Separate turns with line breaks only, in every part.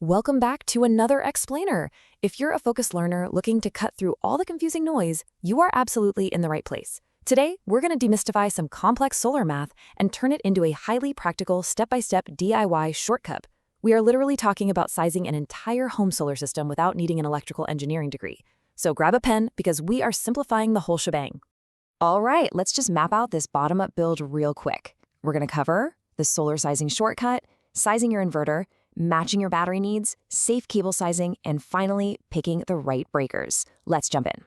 Welcome back to another explainer. If you're a focused learner looking to cut through all the confusing noise, you are absolutely in the right place. Today, we're going to demystify some complex solar math and turn it into a highly practical step-by-step DIY shortcut. We are literally talking about sizing an entire home solar system without needing an electrical engineering degree. So grab a pen because we are simplifying the whole shebang. All right, let's just map out this bottom-up build real quick. We're going to cover the solar sizing shortcut, sizing your inverter, matching your battery needs, safe cable sizing, and finally, picking the right breakers. Let's jump in.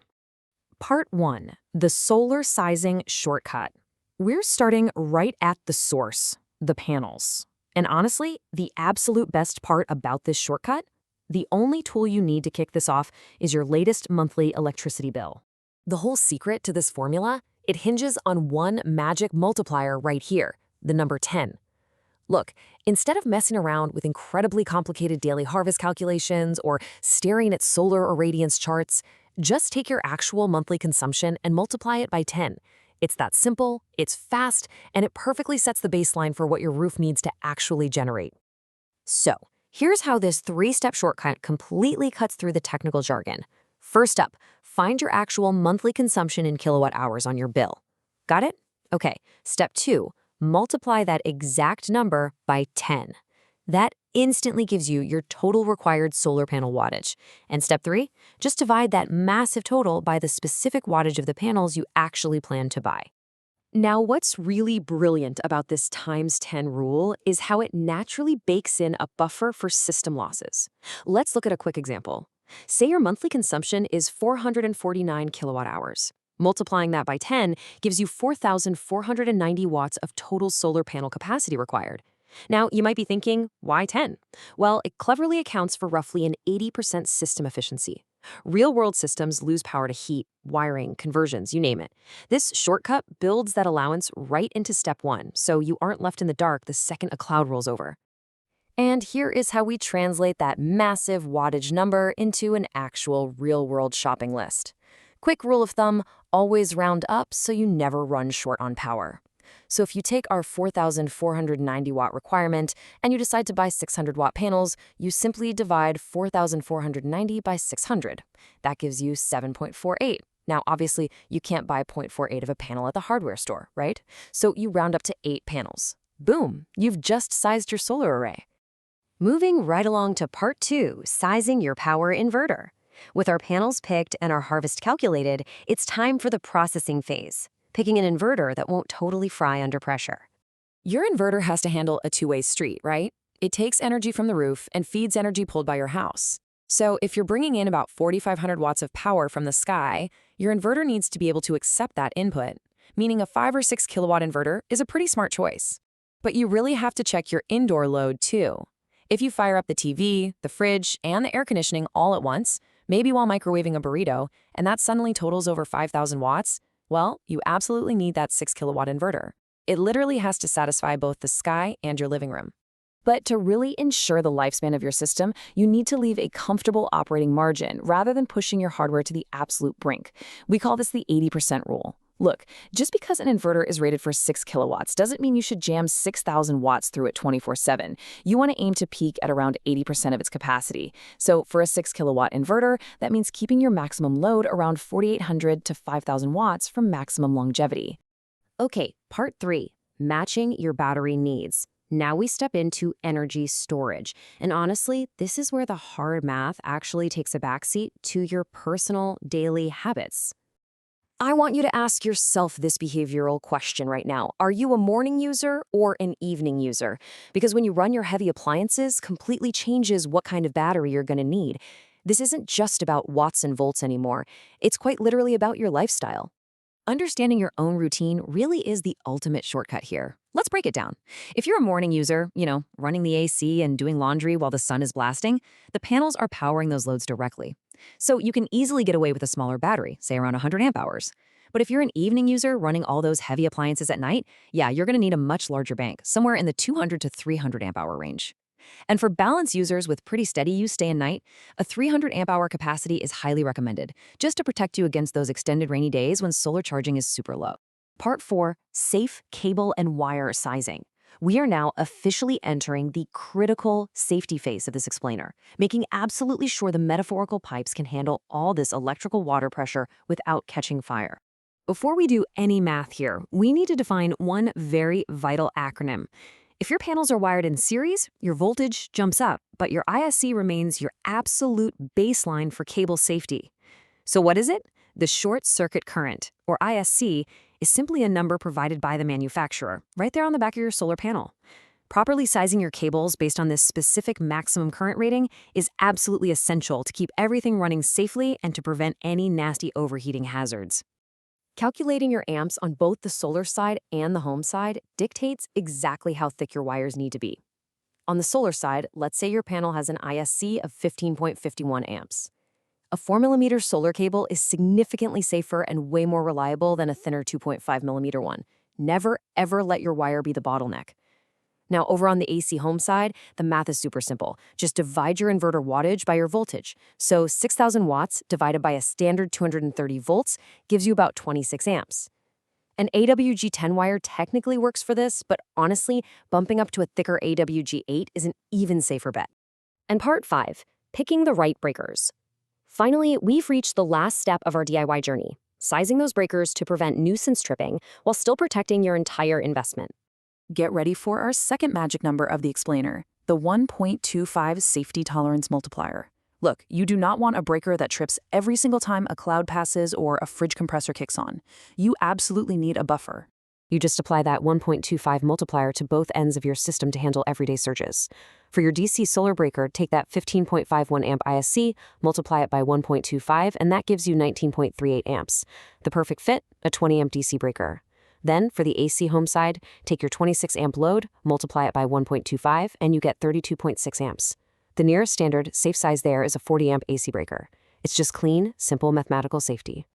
Part 1. The solar sizing shortcut. We're starting right at the source, the panels. And honestly, the absolute best part about this shortcut, the only tool you need to kick this off is your latest monthly electricity bill. The whole secret to this formula, it hinges on one magic multiplier right here, the number 10. Look, instead of messing around with incredibly complicated daily harvest calculations or staring at solar irradiance charts, just take your actual monthly consumption and multiply it by 10. It's that simple, it's fast, and it perfectly sets the baseline for what your roof needs to actually generate. So, here's how this three-step shortcut completely cuts through the technical jargon. First up, find your actual monthly consumption in kilowatt hours on your bill. Got it? Okay, step 2. Multiply that exact number by 10. That instantly gives you your total required solar panel wattage. And step 3, just divide that massive total by the specific wattage of the panels you actually plan to buy. Now, what's really brilliant about this times 10 rule is how it naturally bakes in a buffer for system losses. Let's look at a quick example. Say your monthly consumption is 449 kilowatt hours. Multiplying that by 10 gives you 4,490 watts of total solar panel capacity required. Now, you might be thinking, why 10? Well, it cleverly accounts for roughly an 80% system efficiency. Real-world systems lose power to heat, wiring, conversions, you name it. This shortcut builds that allowance right into step 1, so you aren't left in the dark the second a cloud rolls over. And here is how we translate that massive wattage number into an actual real-world shopping list. Quick rule of thumb, always round up so you never run short on power. So if you take our 4,490 watt requirement and you decide to buy 600 watt panels, you simply divide 4,490 by 600. That gives you 7.48. Now, obviously, you can't buy 0.48 of a panel at the hardware store, right? So you round up to 8 panels. Boom, you've just sized your solar array. Moving right along to part 2, sizing your power inverter. With our panels picked and our harvest calculated, it's time for the processing phase, picking an inverter that won't totally fry under pressure. Your inverter has to handle a two-way street, right? It takes energy from the roof and feeds energy pulled by your house. So if you're bringing in about 4,500 watts of power from the sky, your inverter needs to be able to accept that input, meaning a 5 or 6 kilowatt inverter is a pretty smart choice. But you really have to check your indoor load too. If you fire up the TV, the fridge, and the air conditioning all at once, maybe while microwaving a burrito, and that suddenly totals over 5,000 watts, well, you absolutely need that 6 kilowatt inverter. It literally has to satisfy both the sky and your living room. But to really ensure the lifespan of your system, you need to leave a comfortable operating margin rather than pushing your hardware to the absolute brink. We call this the 80% rule. Look, just because an inverter is rated for 6 kilowatts doesn't mean you should jam 6,000 watts through it 24/7. You want to aim to peak at around 80% of its capacity. So for a 6 kilowatt inverter, that means keeping your maximum load around 4,800 to 5,000 watts for maximum longevity. Okay, part 3, matching your battery needs. Now we step into energy storage. And honestly, this is where the hard math actually takes a backseat to your personal daily habits. I want you to ask yourself this behavioral question right now. Are you a morning user or an evening user? Because when you run your heavy appliances, completely changes what kind of battery you're going to need. This isn't just about watts and volts anymore. It's quite literally about your lifestyle. Understanding your own routine really is the ultimate shortcut here. Let's break it down. If you're a morning user, running the AC and doing laundry while the sun is blasting, the panels are powering those loads directly. So you can easily get away with a smaller battery, say around 100 amp hours. But if you're an evening user running all those heavy appliances at night, yeah, you're going to need a much larger bank, somewhere in the 200 to 300 amp hour range. And for balance users with pretty steady use day and night, a 300 amp hour capacity is highly recommended, just to protect you against those extended rainy days when solar charging is super low. Part 4, safe cable and wire sizing. We are now officially entering the critical safety phase of this explainer, making absolutely sure the metaphorical pipes can handle all this electrical water pressure without catching fire. Before we do any math here, we need to define one very vital acronym. If your panels are wired in series, your voltage jumps up, but your ISC remains your absolute baseline for cable safety. So what is it? The short circuit current, or ISC, is simply a number provided by the manufacturer, right there on the back of your solar panel. Properly sizing your cables based on this specific maximum current rating is absolutely essential to keep everything running safely and to prevent any nasty overheating hazards. Calculating your amps on both the solar side and the home side dictates exactly how thick your wires need to be. On the solar side, let's say your panel has an ISC of 15.51 amps. A 4mm solar cable is significantly safer and way more reliable than a thinner 2.5mm one. Never, ever let your wire be the bottleneck. Now, over on the AC home side, the math is super simple. Just divide your inverter wattage by your voltage. So 6,000 watts divided by a standard 230 volts gives you about 26 amps. An AWG10 wire technically works for this, but honestly, bumping up to a thicker AWG8 is an even safer bet. And part 5, picking the right breakers. Finally, we've reached the last step of our DIY journey, sizing those breakers to prevent nuisance tripping while still protecting your entire investment.
Get ready for our second magic number of the explainer, the 1.25 safety tolerance multiplier. Look, you do not want a breaker that trips every single time a cloud passes or a fridge compressor kicks on. You absolutely need a buffer.
You just apply that 1.25 multiplier to both ends of your system to handle everyday surges. For your DC solar breaker, take that 15.51 amp ISC, multiply it by 1.25, and that gives you 19.38 amps. The perfect fit, a 20 amp DC breaker. Then, for the AC home side, take your 26 amp load, multiply it by 1.25, and you get 32.6 amps. The nearest standard, safe size there is a 40 amp AC breaker. It's just clean, simple mathematical safety.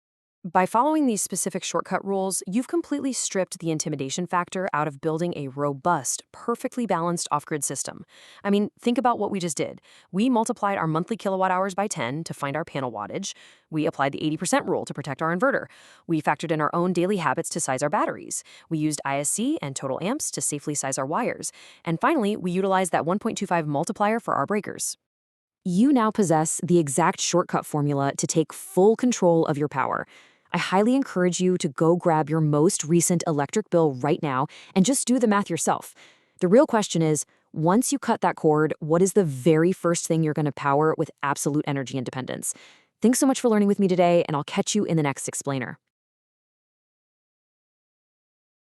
By following these specific shortcut rules, you've completely stripped the intimidation factor out of building a robust, perfectly balanced off-grid system. I mean, think about what we just did. We multiplied our monthly kilowatt hours by 10 to find our panel wattage. We applied the 80% rule to protect our inverter. We factored in our own daily habits to size our batteries. We used ISC and total amps to safely size our wires. And finally, we utilized that 1.25 multiplier for our breakers. You now possess the exact shortcut formula to take full control of your power. I highly encourage you to go grab your most recent electric bill right now and just do the math yourself. The real question is, once you cut that cord, what is the very first thing you're going to power with absolute energy independence? Thanks so much for learning with me today, and I'll catch you in the next explainer.